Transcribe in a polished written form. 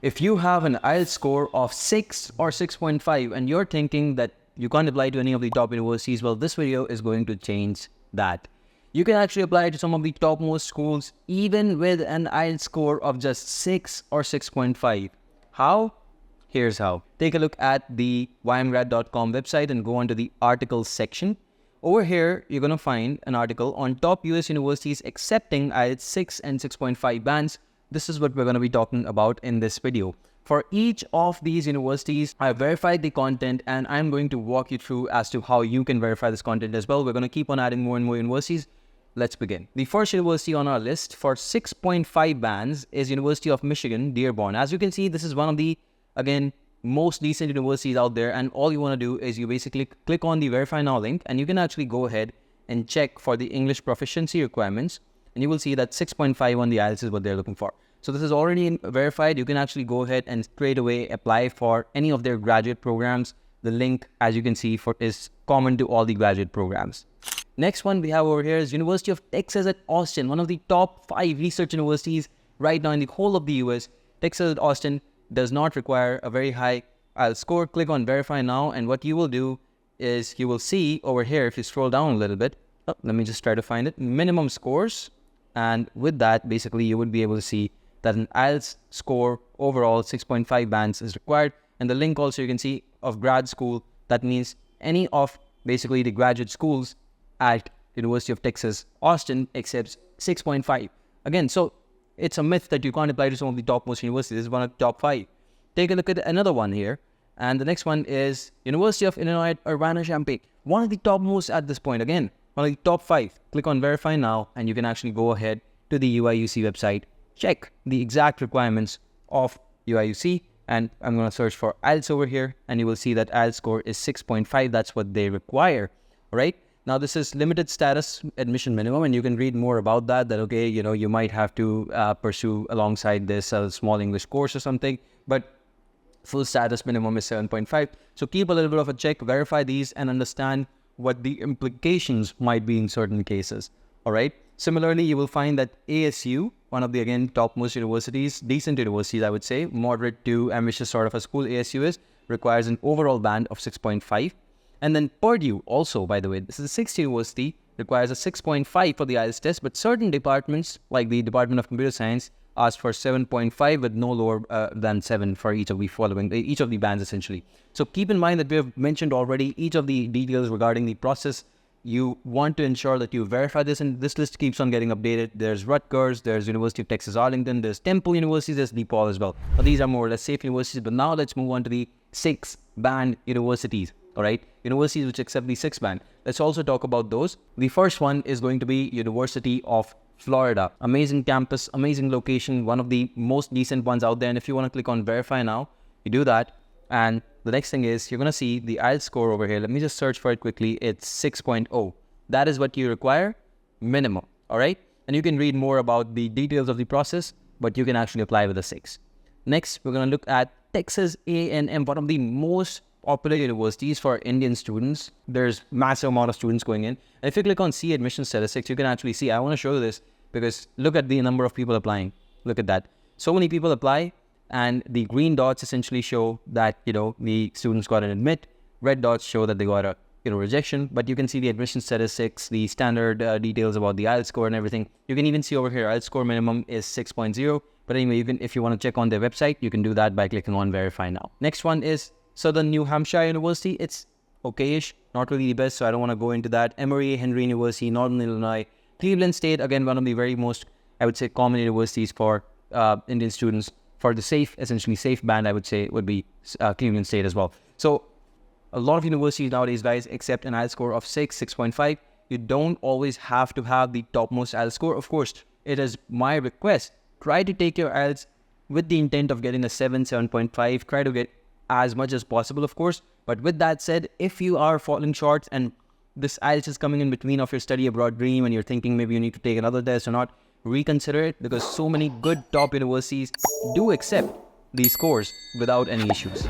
If you have an IELTS score of 6 or 6.5 and you're thinking that you can't apply to any of the top universities, well, this video is going to change that. You can actually apply to some of the topmost schools even with an IELTS score of just 6 or 6.5. How? Here's how. Take a look at the YMGrad.com website and go onto the articles section. Over here, you're going to find an article on top US universities accepting IELTS 6 and 6.5 bands. This is what we're going to be talking about in this video. For each of these universities, I verified the content and I'm going to walk you through as to how you can verify this content as well. We're going to keep on adding more and more universities. Let's begin. The first university on our list for 6.5 bands is University of Michigan, Dearborn. As you can see, this is one of the, again, most decent universities out there, and all you want to do is you basically click on the Verify Now link and you can actually go ahead and check for the English proficiency requirements, and you will see that 6.5 on the IELTS is what they're looking for. So this is already verified. You can actually go ahead and straight away apply for any of their graduate programs. The link, as you can see, is common to all the graduate programs. Next one we have over here is University of Texas at Austin, one of the top 5 research universities right now in the whole of the US. Texas at Austin does not require a very high IELTS score. Click on Verify Now, and what you will do is you will see over here, if you scroll down a little bit, let me just try to find it, minimum scores, and with that, basically, you would be able to see that an IELTS score overall 6.5 bands is required, and the link also you can see of grad school. That means any of basically the graduate schools at University of Texas Austin accepts 6.5. Again, so it's a myth that you can't apply to some of the topmost universities. This is one of the top 5. Take a look at another one here. And the next one is University of Illinois at Urbana-Champaign. One of the topmost at this point. Again, one of the top 5. Click on Verify Now and you can actually go ahead to the UIUC website. Check the exact requirements of UIUC. And I'm going to search for IELTS over here. And you will see that IELTS score is 6.5. That's what they require. All right. Now, this is limited status admission minimum, and you can read more about that, okay, you might have to pursue alongside this a small English course or something, but full status minimum is 7.5. So keep a little bit of a check, verify these, and understand what the implications might be in certain cases, all right? Similarly, you will find that ASU, one of the, again, topmost universities, decent universities, I would say, moderate to ambitious sort of a school ASU is, requires an overall band of 6.5. And then Purdue also, by the way, this is a 6th university, requires a 6.5 for the IELTS test, but certain departments, like the Department of Computer Science, ask for 7.5 with no lower than 7 for each of the bands essentially. So keep in mind that we have mentioned already each of the details regarding the process. You want to ensure that you verify this, and this list keeps on getting updated. There's Rutgers, there's University of Texas Arlington, there's Temple University, there's DePaul as well. But these are more or less safe universities, but now let's move on to the 6-band universities. All right, universities which accept the 6 band. Let's also talk about those. The first one is going to be University of Florida. Amazing campus, amazing location, one of the most decent ones out there. And if you want to click on Verify Now, you do that. And the next thing is you're going to see the IELTS score over here. Let me just search for it quickly. It's 6.0. That is what you require, minimum. All right, and you can read more about the details of the process, but you can actually apply with a 6. Next, we're going to look at Texas A&M, one of the most popular universities for Indian students. There's massive amount of students going in. And if you click on See Admission Statistics, you can actually see, I want to show you this because look at the number of people applying. Look at that. So many people apply, and the green dots essentially show that, the students got an admit. Red dots show that they got a, rejection. But you can see the admission statistics, the standard details about the IELTS score and everything. You can even see over here, IELTS score minimum is 6.0. But anyway, if you want to check on their website, you can do that by clicking on Verify Now. Next one is Southern New Hampshire University. It's okay-ish, not really the best, so I don't want to go into that. Emory Henry University, Northern Illinois. Cleveland State, again, one of the very most, I would say, common universities for Indian students. For the essentially safe band, I would say, would be Cleveland State as well. So a lot of universities nowadays, guys, accept an IELTS score of 6, 6.5. You don't always have to have the topmost IELTS score. Of course, it is my request. Try to take your IELTS with the intent of getting a 7, 7.5. Try to get as much as possible, of course. But with that said, if you are falling short and this IELTS is coming in between of your study abroad dream and you're thinking maybe you need to take another test or not, reconsider it, because so many good top universities do accept these scores without any issues.